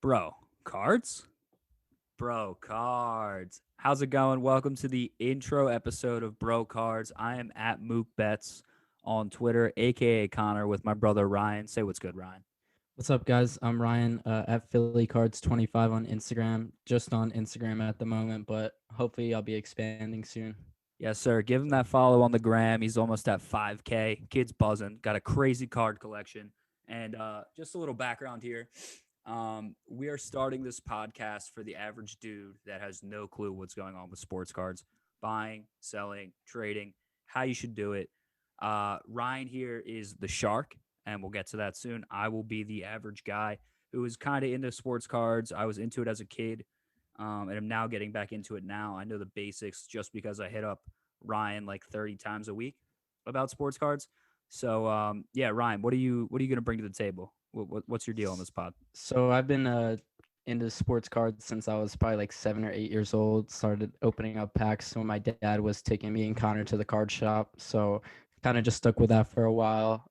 Bro, cards? Bro, cards. How's it going? Welcome to the intro episode of Bro Cards. I am at Mook Bets on Twitter, aka Connor, with my brother Ryan. Say what's good, Ryan. What's up, guys? I'm Ryan at Philly Cards 25 on Instagram. Just on Instagram at the moment, but hopefully I'll be expanding soon. Yes, sir. Give him that follow on the gram. He's almost at 5K. Kid's buzzing. Got a crazy card collection. And just a little background here. We are starting this podcast for the average dude that has no clue what's going on with sports cards, buying, selling, trading, how you should do it. Ryan here is the shark, and we'll get to that soon. I will be the average guy who is kind of into sports cards. I was into it as a kid, and I'm now getting back into it now. I know the basics just because I hit up Ryan like 30 times a week about sports cards. So yeah, Ryan, what are you gonna bring to the table? What's your deal on this pod? So I've been into sports cards since I was probably like 7 or 8 years old. Started opening up packs when my dad was taking me and Connor to the card shop. So kind of just stuck with that for a while.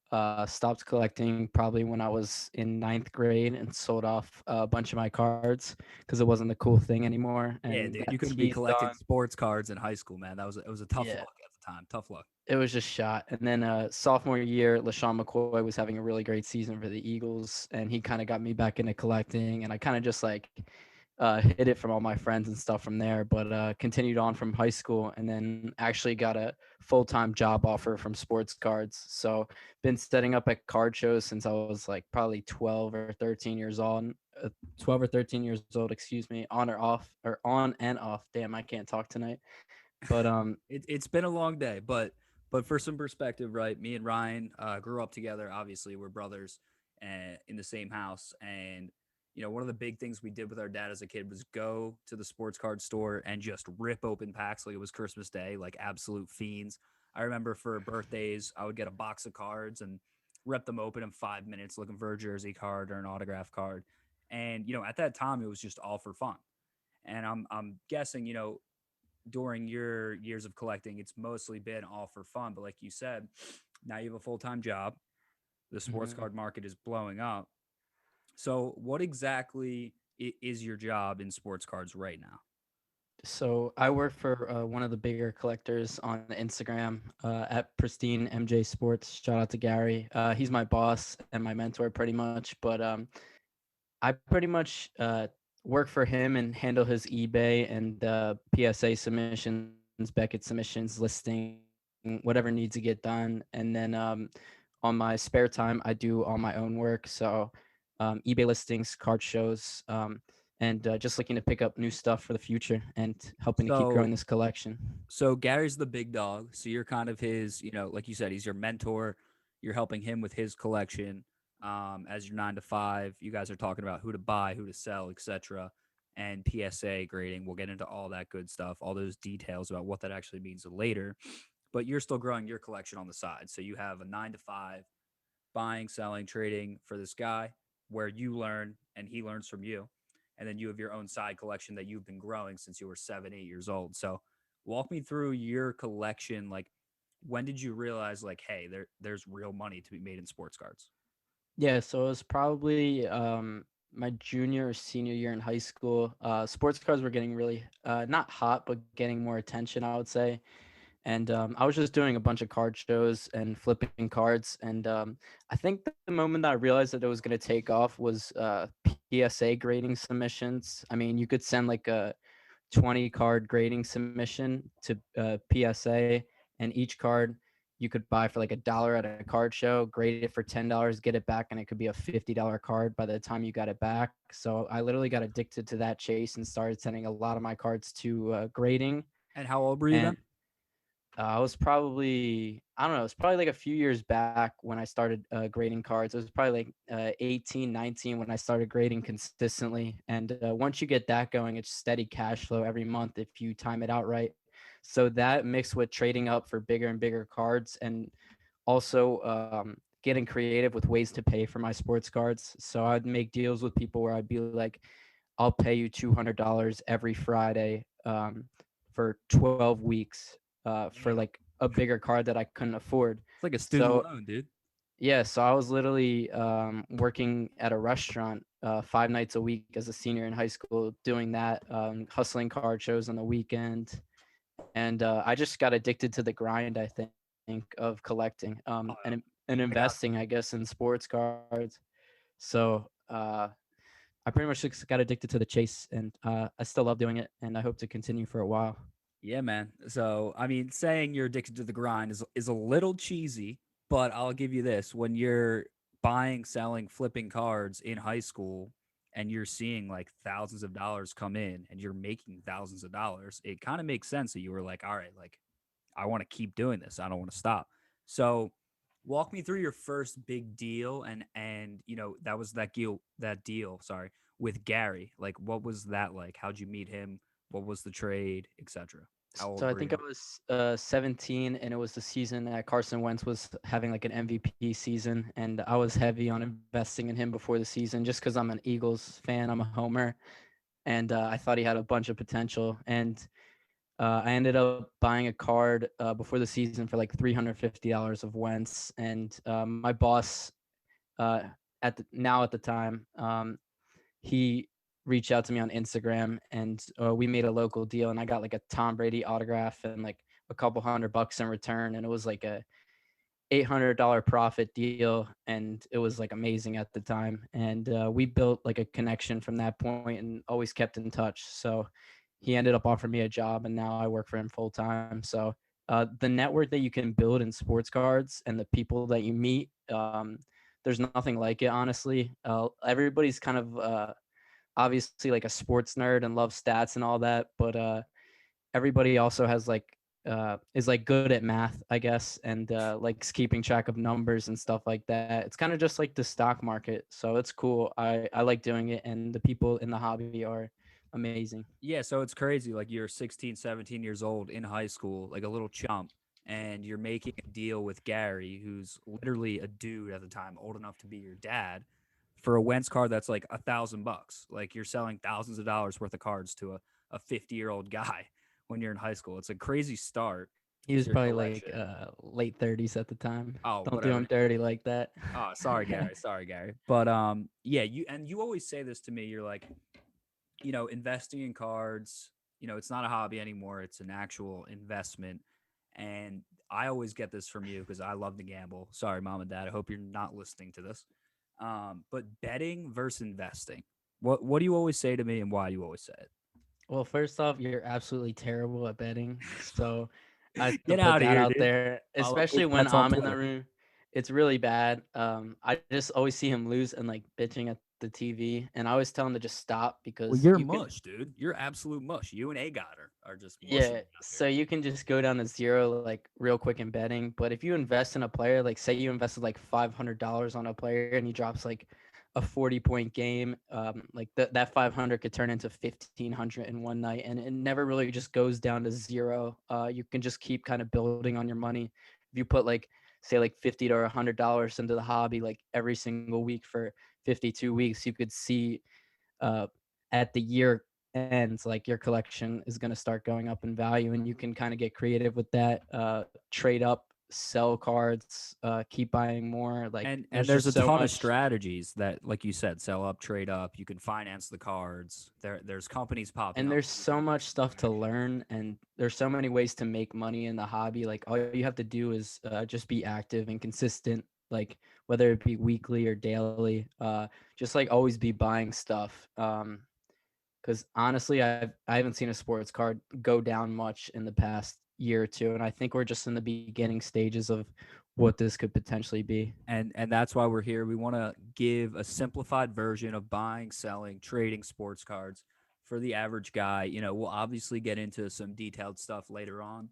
Stopped collecting probably when I was in ninth grade and sold off a bunch of my cards because it wasn't the cool thing anymore. Yeah, And dude, you got couldn't be teased collecting on. sports cards in high school, man. It was a tough Yeah, luck at the time. Tough luck. it was just shot. And then sophomore year, LaShawn McCoy was having a really great season for the Eagles, and he kind of got me back into collecting. And I kind of just like hid it from all my friends and stuff from there, but continued on from high school, and then actually got a full-time job offer from Sports Cards. So been setting up at card shows since I was like probably 12 or 13 years old. 12 or 13 years old, excuse me, on or off or on and off. Damn, I can't talk tonight. But It's been a long day, but for some perspective, right? Me and Ryan grew up together. Obviously, we're brothers and in the same house. And one of the big things we did with our dad as a kid was go to the sports card store and just rip open packs like it was Christmas Day, like absolute fiends. I remember for birthdays, I would get a box of cards and rip them open in 5 minutes, looking for a jersey card or an autograph card. And at that time, it was just all for fun. And I'm guessing, during your years of collecting, it's mostly been all for fun. But like you said, now you have a full time job. The sports mhm. card market is blowing up. So, what exactly is your job in sports cards right now? So I work for one of the bigger collectors on Instagram at Pristine MJ Sports. Shout out to Gary. He's my boss and my mentor pretty much. But I pretty much work for him and handle his eBay and PSA submissions, Beckett submissions, listing, whatever needs to get done. And then on my spare time, I do all my own work. So eBay listings, card shows, and just looking to pick up new stuff for the future and helping to keep So, growing this collection. Gary's the big dog. So you're kind of his, like you said, he's your mentor. You're helping him with his collection. As your 9 to 5, you guys are talking about who to buy, who to sell, etc. And PSA grading. We'll get into all that good stuff, all those details about what that actually means later. But you're still growing your collection on the side. So you have a 9 to 5, buying, selling, trading for this guy, where you learn and he learns from you. And then you have your own side collection that you've been growing since you were 7, 8 years old. So walk me through your collection. Like, when did you realize, like, hey, there's real money to be made in sports cards? Yeah, so it was probably my junior or senior year in high school. Sports cards were getting really not hot, but getting more attention, I would say. And I was just doing a bunch of card shows and flipping cards. And I think the moment that I realized that it was going to take off was PSA grading submissions. I mean, you could send like a 20 card grading submission to PSA, and each card you could buy for like $1 at a card show, grade it for $10, get it back, and it could be a $50 card by the time you got it back. So I literally got addicted to that chase and started sending a lot of my cards to grading. And how old were you And then? I was probably, I don't know, it's probably like a few years back when I started grading cards. It was probably like 18, 19 when I started grading consistently. And once you get that going, it's steady cash flow every month if you time it out right. So that mixed with trading up for bigger and bigger cards and also getting creative with ways to pay for my sports cards. So I'd make deals with people where I'd be like, I'll pay you $200 every Friday for 12 weeks for Damn. like a bigger card that I couldn't afford. It's like a student So loan, dude. yeah, so I was literally working at a restaurant 5 nights a week as a senior in high school, doing that, hustling card shows on the weekend, and I just got addicted to the grind. I think of collecting, Oh, and I got investing, I guess, in sports cards. So I pretty much just got addicted to the chase, and I still love doing it, and I hope to continue for a while. Yeah, man. So, I mean, saying you're addicted to the grind is a little cheesy, but I'll give you this. When you're buying, selling, flipping cards in high school and you're seeing like thousands of dollars come in and you're making thousands of dollars, it kind of makes sense that you were like, all right, like I want to keep doing this. I don't want to stop. So, walk me through your first big deal and that was that deal, sorry, with Gary. Like what was that like? How'd you meet him? What was the trade, etc.? How So old I were think you? I was 17, and it was the season that Carson Wentz was having like an MVP season, and I was heavy on investing in him before the season just because I'm an Eagles fan. I'm a homer, and I thought he had a bunch of potential. And I ended up buying a card before the season for like $350 of Wentz, and my boss uh, at the time, he reached out to me on Instagram, and we made a local deal, and I got like a Tom Brady autograph and like a couple $100 in return, and it was like a $800 profit deal, and it was like amazing at the time. And we built like a connection from that point and always kept in touch. So he ended up offering me a job, and now I work for him full time. So the network that you can build in sports cards and the people that you meet, there's nothing like it, honestly. Everybody's kind of obviously like a sports nerd and loves stats and all that, but everybody also has like is like good at math, I guess, and likes keeping track of numbers and stuff like that. It's kind of just like the stock market, so it's cool. I like doing it, and the people in the hobby are amazing. Yeah, so it's crazy. Like you're 16, 17 years old in high school, like a little chump, and you're making a deal with Gary, who's literally a dude at the time, old enough to be your dad, for a Wentz card that's like $1,000. Like you're selling thousands of dollars worth of cards to a 50-year-old guy when you're in high school. It's a crazy start He to was your probably like collection. late 30s at the time. Oh, Don't do him whatever. dirty like that. Oh, sorry, Gary. Sorry, Gary. But yeah, you always say this to me. You're like, investing in cards, it's not a hobby anymore. It's an actual investment. And I always get this from you because I love to gamble. Sorry, mom and dad. I hope you're not listening to this. But betting versus investing. What do you always say to me and why do you always say Well, first off, you're absolutely terrible at betting. So I have to Get put out of that here, out dude. there, Follow especially fake when bets on I'm in the Twitter. room. It's really bad. I just always see him lose and like bitching at the TV. And I always tell him to just stop Well, because you're you can, mush, dude. You're absolute mush. You and A God are just mushing yeah. me out So here. you can just go down to zero like real quick in betting. But if you invest in a player, like say you invested like $500 on a player and he drops like a 40-point game, like that 500 could turn into 1,500 in one night, and it never really just goes down to zero. You can just keep kind of building on your money. If you put like say like 50 to $100 into the hobby like every single week for 52 weeks, you could see uh, at the year ends, like your collection is going to start going up in value, and you can kind of get creative with that. Trade up, sell cards, keep buying more. Like And there's there's just a so ton of much. strategies that, like you said, sell up, trade up. You can finance the cards. There's companies popping And up there's where you so can much stuff to actually. learn, and there's so many ways to make money in the hobby. Like all you have to do is just be active and consistent, like whether it be weekly or daily. Just like always be buying stuff. Because honestly, I haven't seen a sports card go down much in the past year or two, and I think we're just in the beginning stages of what this could potentially be. And that's why we're here. We want to give a simplified version of buying, selling, trading sports cards for the average guy. We'll obviously get into some detailed stuff later on,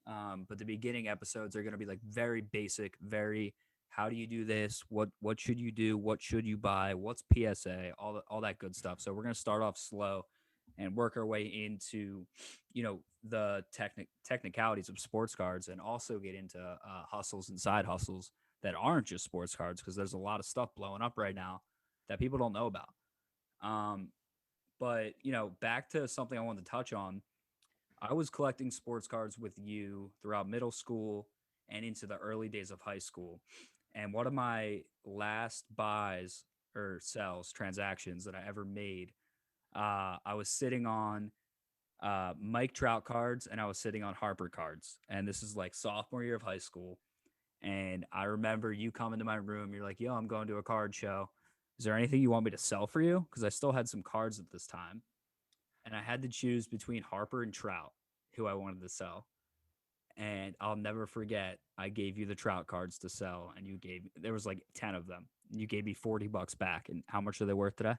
but the beginning episodes are going to be like very basic, very how do you do this? What should you do? What should you buy? What's PSA? All that good stuff. So we're going to start off slow and work our way into the technicalities of sports cards and also get into hustles and side hustles that aren't just sports cards because there's a lot of stuff blowing up right now that people don't know about. Um, but back to something I wanted to touch on. I was collecting sports cards with you throughout middle school and into the early days of high school. And one of my last buys or sells transactions that I ever made. I was sitting on Mike Trout cards and I was sitting on Harper cards. And this is like sophomore year of high school. And I remember you come into my room. You're like, yo, I'm going to a card show. Is there anything you want me to sell for you? Because I still had some cards at this time. And I had to choose between Harper and Trout, who I wanted to sell. And I'll never forget, I gave you the Trout cards to sell. And there was like 10 of them. You gave me $40 back. And how much are they worth today?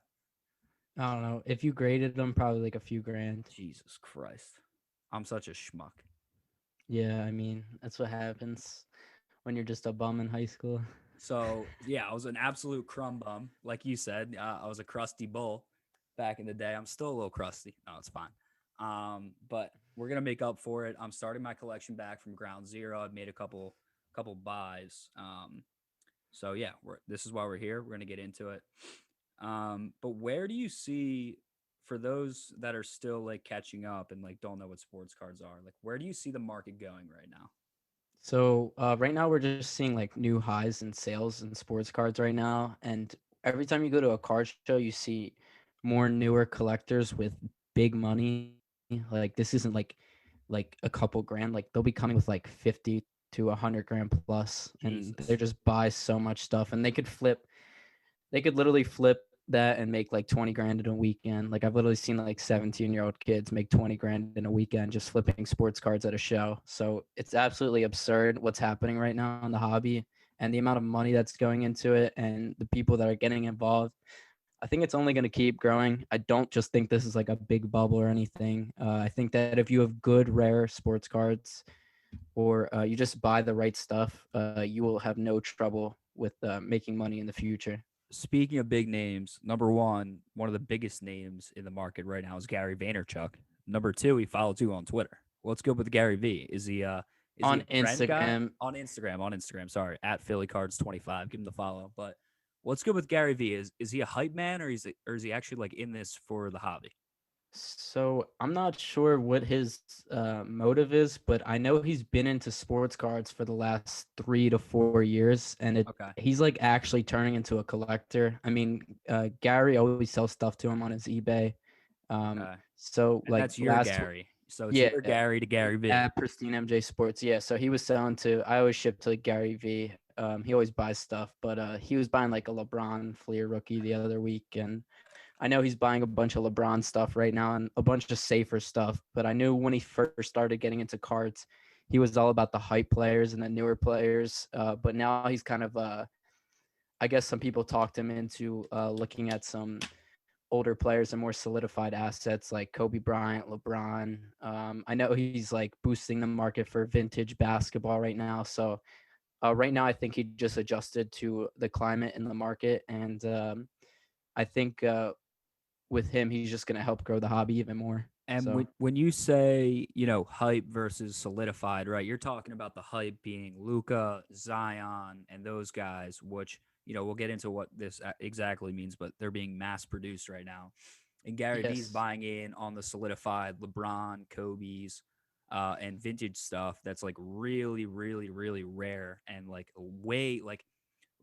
I don't know. If you graded them, probably like a few grand. Jesus Christ. I'm such a schmuck. Yeah, I mean, that's what happens when you're just a bum in high school. So yeah, I was an absolute crumb bum, like you said. I was a crusty bull back in the day. I'm still a little crusty. No, it's fine. But we're gonna make up for it. I'm starting my collection back from ground zero. I've made a couple buys. So yeah, this is why we're here. We're gonna get into it. But where do you see, for those that are still like catching up and like don't know what sports cards are, like where do you see the market going right now? So right now we're just seeing like new highs in sales in sports cards right now, and every time you go to a card show, you see more newer collectors with big money. Like this isn't like a couple grand. Like they'll be coming with like 50 to 100 grand plus, and they Jesus. just buy so much stuff, and they could literally flip that and make like 20 grand in a weekend. Like I've literally seen like 17-year-old kids make 20 grand in a weekend just flipping sports cards at a show. So it's absolutely absurd what's happening right now in the hobby and the amount of money that's going into it and the people that are getting involved. I think it's only going to keep growing. I don't just think this is like a big bubble or anything. I think that if you have good, rare sports cards or you just buy the right stuff, you will have no trouble with making money in the future. Speaking of big names, number one of the biggest names in the market right now is Gary Vaynerchuk. Number two, he follows you on Twitter. What's good with Gary V? Is he On a trend guy Instagram. on Instagram? On Instagram, sorry, at PhillyCards25. Give him the follow. But what's good with Gary V? Is he a hype man, or is he actually like in this for the hobby? So I'm not sure what his motive is, but I know he's been into sports cards for the last 3 to 4 years, and Okay, he's like actually turning into a collector. I mean, Gary always sells stuff to him on his eBay. okay, So and like that's your last, Gary. So it's yeah, your Gary to Gary V. at Pristine MJ Sports, yeah. So he was selling to. I always ship to like Gary V. He always buys stuff, but he was buying like a LeBron Fleer rookie the other week, and I know he's buying a bunch of LeBron stuff right now and a bunch of safer stuff. But I knew when he first started getting into cards, he was all about the hype players and the newer players. But now he's kind of, I guess some people talked him into looking at some older players and more solidified assets like Kobe Bryant, LeBron. I know he's like boosting the market for vintage basketball right now. So right now, I think he just adjusted to the climate in the market. And I think with him, he's just going to help grow the hobby even more. And So when you say, hype versus solidified, right? You're talking about the hype being Luca, Zion, and those guys, which, we'll get into what this exactly means, but they're being mass produced right now. And Gary Vee's yes, buying in on the solidified LeBron, Kobe's, and vintage stuff that's like really, really, really rare and like way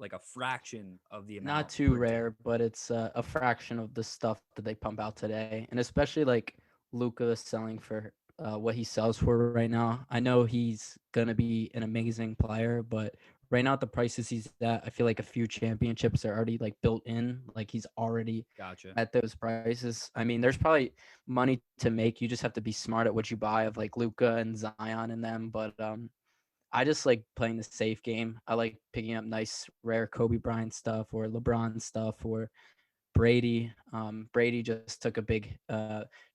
like a fraction of the not amount too printed. rare, but it's a fraction of the stuff that they pump out today, and especially like Luca selling for what he sells for right now. I know he's gonna be an amazing player, but right now at the prices he's at, I feel like a few championships are already like built in. Like he's already Gotcha. at those prices. I mean, there's probably money to make. You just have to be smart at what you buy of like Luca and Zion and them. But I just like playing the safe game. I like picking up nice, rare Kobe Bryant stuff or LeBron stuff or Brady. Brady just took a big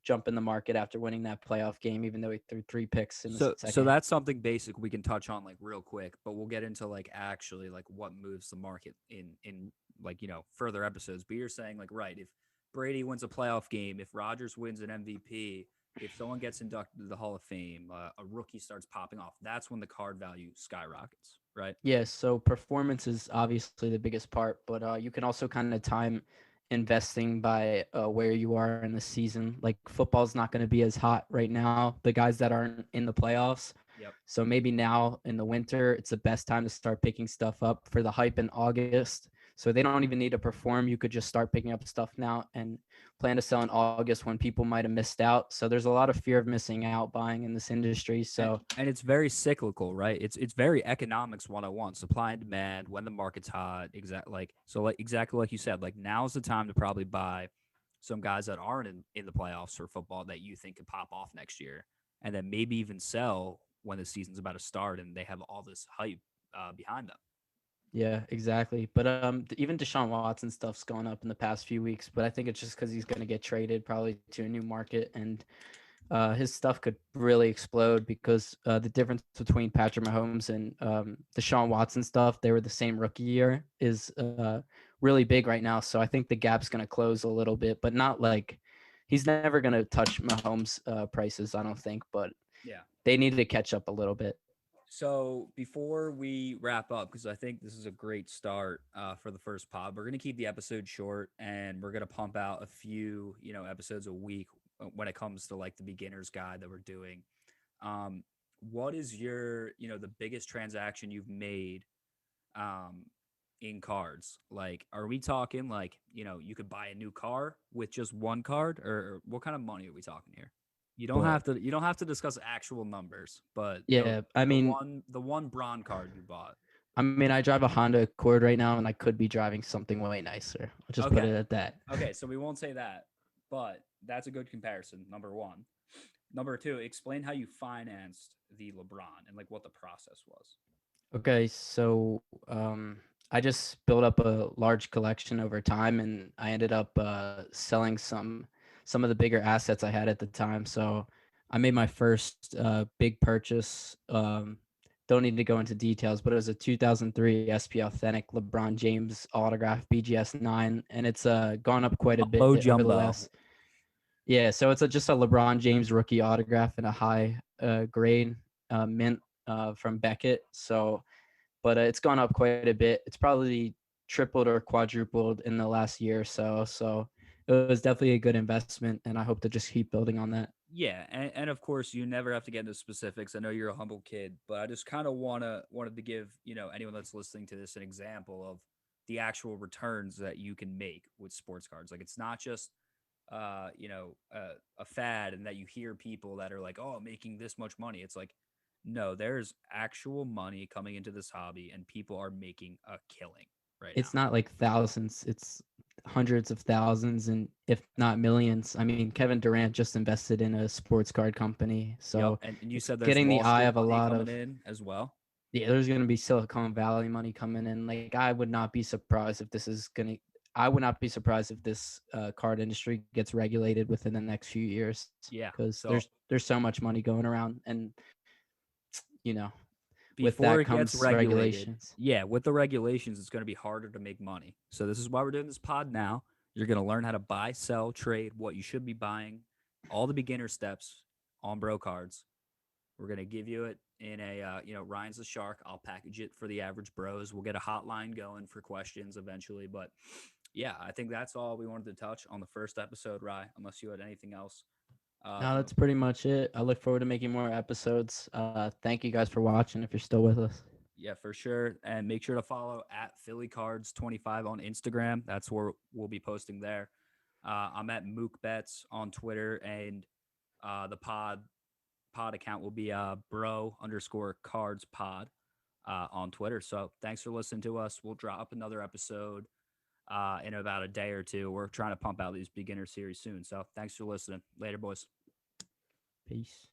jump in the market after winning that playoff game, even though he threw 3 picks in the So second half. that's something basic we can touch on like real quick, but we'll get into like actually like what moves the market in like further episodes. But you're saying like right, if Brady wins a playoff game, if Rodgers wins an MVP, if someone gets inducted to the Hall of Fame, a rookie starts popping off, that's when the card value skyrockets, right? Yeah, so performance is obviously the biggest part, but you can also kind of time investing by where you are in the season. Like football's not going to be as hot right now. The guys that aren't in the playoffs. Yep. So maybe now in the winter, it's the best time to start picking stuff up for the hype in August. So they don't even need to perform. You could just start picking up stuff now and plan to sell in August when people might have missed out. So there's a lot of fear of missing out buying in this industry. So And it's very cyclical, right? It's very economics 101, supply and demand, when the market's hot, exactly like you said, like now's the time to probably buy some guys that aren't in the playoffs for football that you think could pop off next year, and then maybe even sell when the season's about to start and they have all this hype behind them. yeah, exactly. But even Deshaun Watson stuff's gone up in the past few weeks. But I think it's just because he's going to get traded probably to a new market, and his stuff could really explode because the difference between Patrick Mahomes and Deshaun Watson stuff, they were the same rookie year, is really big right now. So I think the gap's going to close a little bit, but not like he's never going to touch Mahomes' prices, I don't think. But Yeah. they need to catch up a little bit. So before we wrap up, because I think this is a great start for the first pod, we're gonna keep the episode short and we're gonna pump out a few, episodes a week when it comes to like the beginner's guide that we're doing. Um, what is your, the biggest transaction you've made um, in cards? Like, are we talking like, you could buy a new car with just one card, or what kind of money are we talking here? But You don't have to discuss actual numbers, but yeah, I mean, the one Braun card you bought. I drive a Honda Accord right now, and I could be driving something way nicer. I'll just put Okay. it at that. Okay, so we won't say that, but that's a good comparison. Number one. Number two, explain how you financed the LeBron and like what the process was. Okay, so I just built up a large collection over time, and I ended up selling some of the bigger assets I had at the time. So I made my first big purchase. Don't need to go into details, but it was a 2003 SP Authentic LeBron James autograph BGS 9, and it's gone up quite a Mumbo bit over the jumbo. last. Yeah, so it's just a LeBron James rookie autograph in a high grade mint from Beckett. So but it's gone up quite a bit. It's probably tripled or quadrupled in the last year or so. So it was definitely a good investment, and I hope to just keep building on that. Yeah, and of course you never have to get into specifics. I know you're a humble kid, but I just kind of wanted to give, anyone that's listening to this an example of the actual returns that you can make with sports cards. Like it's not just a fad and that you hear people that are like, "Oh, I'm making this much money." It's like no, there's actual money coming into this hobby and people are making a killing right now. It's not like thousands; it's hundreds of thousands, and if not millions. I mean, Kevin Durant just invested in a sports card company, Yep, so and you it's said there's getting the Wall eye Street of a money lot coming of. in as well. Yeah, there's going to be Silicon Valley money coming in. Like I would not be surprised if this is going to. I would not be surprised if this card industry gets regulated within the next few years Yeah. because So there's so much money going around, and you know, with before that it gets comes regulated, regulations. yeah, with the regulations, it's going to be harder to make money. So this is why we're doing this pod now. You're going to learn how to buy, sell, trade, what you should be buying, all the beginner steps on bro cards. We're going to give you it in a, Ryan's the shark. I'll package it for the average bros. We'll get a hotline going for questions eventually. But yeah, I think that's all we wanted to touch on the first episode, Rye, unless you had anything else. No, You that's pretty much it. I look forward to making more episodes. Thank you guys for watching. If you're still with us, Yeah, for sure. And make sure to follow at Philly Cards 25 on Instagram. That's where we'll be posting there. I'm at Mook Bets on Twitter, and the pod account will be bro underscore cards pod on Twitter. So thanks for listening to us. We'll drop another episode in about a day or two. We're trying to pump out these beginner series soon. So thanks for listening. Later, boys. peace.